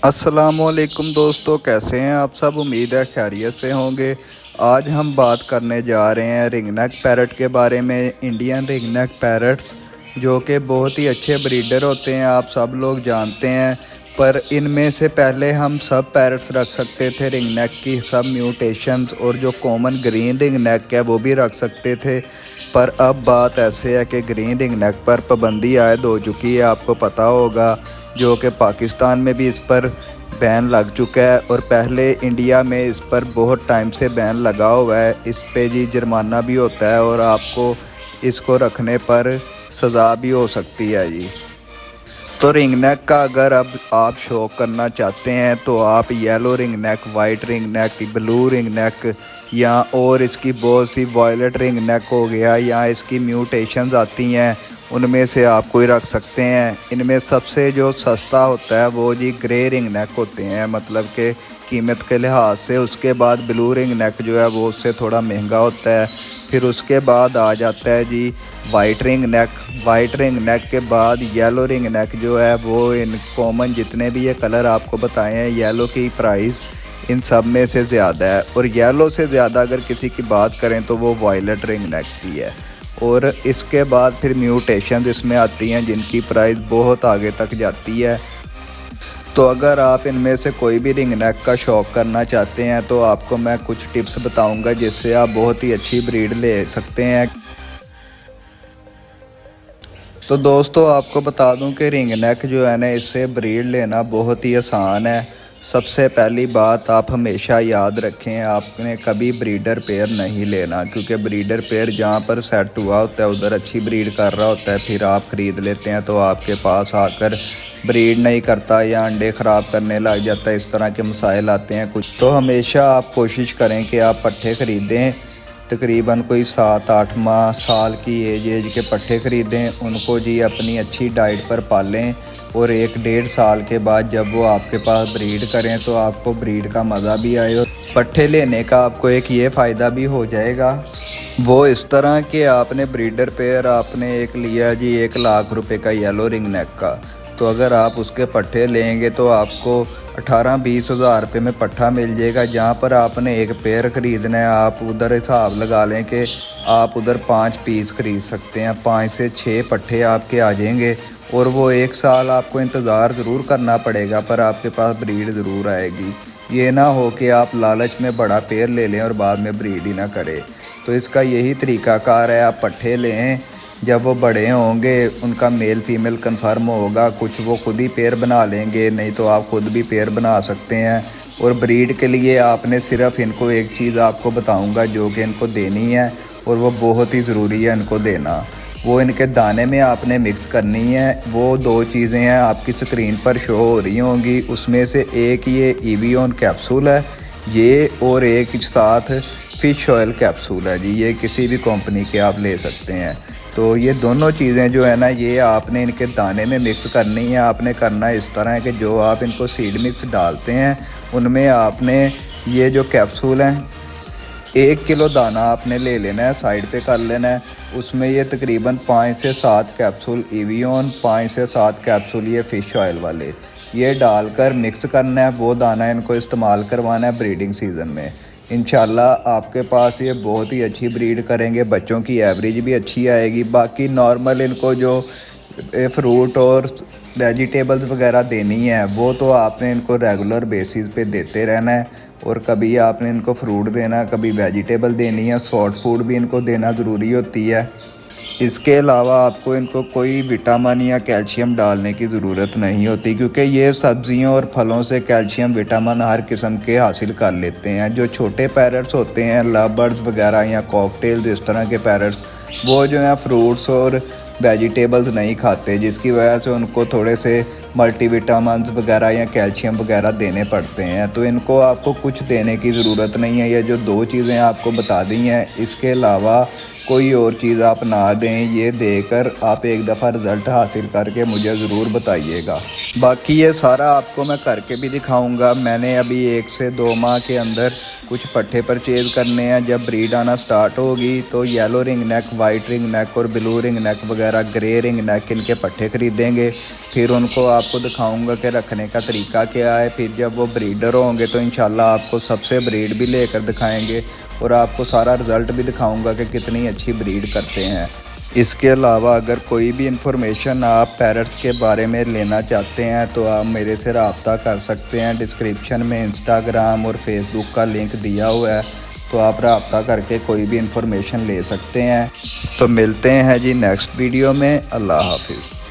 अस्सलामुअलैकुम दोस्तों, कैसे हैं आप सब। उम्मीद है खैरियत से होंगे। आज हम बात करने जा रहे हैं रिंगनेक पैरट के बारे में। इंडियन रिंगनेक पैरट्स जो कि बहुत ही अच्छे ब्रीडर होते हैं, आप सब लोग जानते हैं। पर इनमें से पहले हम सब पैरट्स रख सकते थे रिंगनेक की सब म्यूटेशंस, और जो कॉमन ग्रीन रिंगनेक है वो भी रख सकते थे। पर अब बात ऐसे है कि ग्रीन रिंगनेक पर पाबंदी आयद हो चुकी है, आपको पता होगा। जो कि पाकिस्तान में भी इस पर बैन लग चुका है, और पहले इंडिया में इस पर बहुत टाइम से बैन लगा हुआ है। इस पे जी जुर्माना भी होता है, और आपको इसको रखने पर सज़ा भी हो सकती है जी। तो रिंगनेक का अगर अब आप शौक करना चाहते हैं तो आप yellow ringneck, white ringneck, blue ringneck, या और इसकी बहुत सी वॉयलेट रिंगनेक हो गया, या इसकी म्यूटेशंस आती हैं, उनमें से आप कोई रख सकते हैं। इनमें सबसे जो सस्ता होता है वो जी ग्रे रिंगनेक होते हैं, मतलब कि कीमत के लिहाज से। उसके बाद ब्लू रिंगनेक जो है वो उससे थोड़ा महंगा होता है। फिर उसके बाद आ जाता है जी वाइट रिंगनेक। वाइट रिंगनेक के बाद येलो रिंगनेक जो है वो, इन कॉमन जितने भी ये कलर आपको बताए हैं, येलो की प्राइस इन सब में से ज़्यादा है। और येलो से ज़्यादा अगर किसी की बात करें तो वो वायलेट रिंगनेक की है। और इसके बाद फिर म्यूटेशन इसमें आती हैं जिनकी प्राइस बहुत आगे तक जाती है। तो अगर आप इनमें से कोई भी रिंगनेक का शौक़ करना चाहते हैं तो आपको मैं कुछ टिप्स बताऊंगा जिससे आप बहुत ही अच्छी ब्रीड ले सकते हैं। तो दोस्तों आपको बता दूं कि रिंगनेक जो है ना, इससे ब्रीड लेना बहुत ही आसान है। सबसे पहली बात आप हमेशा याद रखें, आपने कभी ब्रीडर पेयर नहीं लेना, क्योंकि ब्रीडर पेयर जहाँ पर सेट हुआ होता है उधर अच्छी ब्रीड कर रहा होता है, फिर आप ख़रीद लेते हैं तो आपके पास आकर ब्रीड नहीं करता या अंडे ख़राब करने लग जाता है। इस तरह के मसाइल आते हैं कुछ। तो हमेशा आप कोशिश करें कि आप पट्ठे ख़रीदें, तकरीबन कोई 7-8 माह साल की एज के पट्ठे ख़रीदें, उनको जी अपनी अच्छी डाइट पर पालें, और 1-1.5 साल के बाद जब वो आपके पास ब्रीड करें तो आपको ब्रीड का मज़ा भी आए। और पट्ठे लेने का आपको एक ये फ़ायदा भी हो जाएगा, वो इस तरह कि आपने ब्रीडर पेयर आपने एक लिया जी 1 लाख रुपए का येलो रिंगनेक का, तो अगर आप उसके पट्ठे लेंगे तो आपको 18-20 हज़ार रुपये में पट्ठा मिल जाएगा। जहाँ पर आपने एक पेयर ख़रीदना है, आप उधर हिसाब लगा लें कि आप उधर 5 पीस ख़रीद सकते हैं, 5 से 6 पट्ठे आपके आ जाएंगे। और वो 1 साल आपको इंतज़ार ज़रूर करना पड़ेगा, पर आपके पास ब्रीड ज़रूर आएगी। ये ना हो कि आप लालच में बड़ा पेयर ले लें और बाद में ब्रीड ही ना करें। तो इसका यही तरीक़ाकार है, आप पट्ठे लें, जब वो बड़े होंगे उनका मेल फीमेल कंफर्म होगा, कुछ वो खुद ही पेयर बना लेंगे, नहीं तो आप खुद भी पेयर बना सकते हैं। और ब्रीड के लिए आपने सिर्फ इनको एक चीज़ आपको बताऊंगा जो कि इनको देनी है, और वो बहुत ही ज़रूरी है इनको देना, वो इनके दाने में आपने मिक्स करनी है। वो 2 चीज़ें हैं आपकी स्क्रीन पर शो हो रही होंगी, उसमें से एक ये एवियन कैप्सूल है ये, और एक साथ फ़िश ऑयल कैप्सूल है जी, ये किसी भी कंपनी के आप ले सकते हैं। तो ये दोनों चीज़ें जो है ना, ये आपने इनके दाने में मिक्स करनी है। आपने करना इस तरह है कि जो आप इनको सीड मिक्स डालते हैं उनमें आपने ये जो कैप्सूल हैं 1 किलो दाना आपने ले लेना है, साइड पे कर लेना है। उसमें ये तकरीबन 5 से 7 कैप्सूल एवियन, 5 से 7 कैप्सूल ये फ़िश ऑयल वाले, ये डालकर मिक्स करना है। वो दाना इनको इस्तेमाल करवाना है ब्रीडिंग सीज़न में। इंशाल्लाह आपके पास ये बहुत ही अच्छी ब्रीड करेंगे, बच्चों की एवरेज भी अच्छी आएगी। बाकी नॉर्मल इनको जो फ्रूट और वेजिटेबल्स वगैरह देनी है वो तो आपने इनको रेगुलर बेसिस पे देते रहना है, और कभी आपने इनको फ्रूट देना, कभी वेजिटेबल देनी है, सॉफ्ट फूड भी इनको देना ज़रूरी होती है। इसके अलावा आपको इनको कोई विटामिन या कैल्शियम डालने की ज़रूरत नहीं होती, क्योंकि ये सब्ज़ियों और फलों से कैल्शियम विटामिन हर किस्म के हासिल कर लेते हैं। जो छोटे पैरट्स होते हैं, लव बर्ड्स वगैरह या कॉकटेल्स, इस तरह के पैरट्स, वो जो है फ्रूट्स और वेजिटेबल्स नहीं खाते, जिसकी वजह से उनको थोड़े से मल्टीविटामिन्स वगैरह या कैल्शियम वगैरह देने पड़ते हैं। तो इनको आपको कुछ देने की ज़रूरत नहीं है। ये जो 2 चीज़ें आपको बता दी हैं, इसके अलावा कोई और चीज़ आप ना दें। ये देकर आप एक दफ़ा रिज़ल्ट हासिल करके मुझे ज़रूर बताइएगा। बाकी ये सारा आपको मैं करके भी दिखाऊंगा। मैंने अभी 1 से 2 माह के अंदर कुछ पट्ठे परचेज़ करने हैं। जब ब्रीड आना स्टार्ट होगी तो yellow ring neck, white ring neck और ब्लू रिंग नेक वगैरह, ग्रे रिंग नेक, इनके पट्ठे खरीदेंगे। फिर उनको आपको दिखाऊंगा कि रखने का तरीका क्या है। फिर जब वो ब्रीडर होंगे तो इंशाल्लाह आपको सबसे ब्रीड भी लेकर दिखाएंगे और आपको सारा रिज़ल्ट भी दिखाऊंगा कि कितनी अच्छी ब्रीड करते हैं। इसके अलावा अगर कोई भी इन्फॉर्मेशन आप पैरट्स के बारे में लेना चाहते हैं तो आप मेरे से रब्ता कर सकते हैं। डिस्क्रिप्शन में इंस्टाग्राम और फेसबुक का लिंक दिया हुआ है, तो आप रब्ता करके कोई भी इन्फॉर्मेशन ले सकते हैं। तो मिलते हैं जी नेक्स्ट वीडियो में। अल्लाह हाफिज़।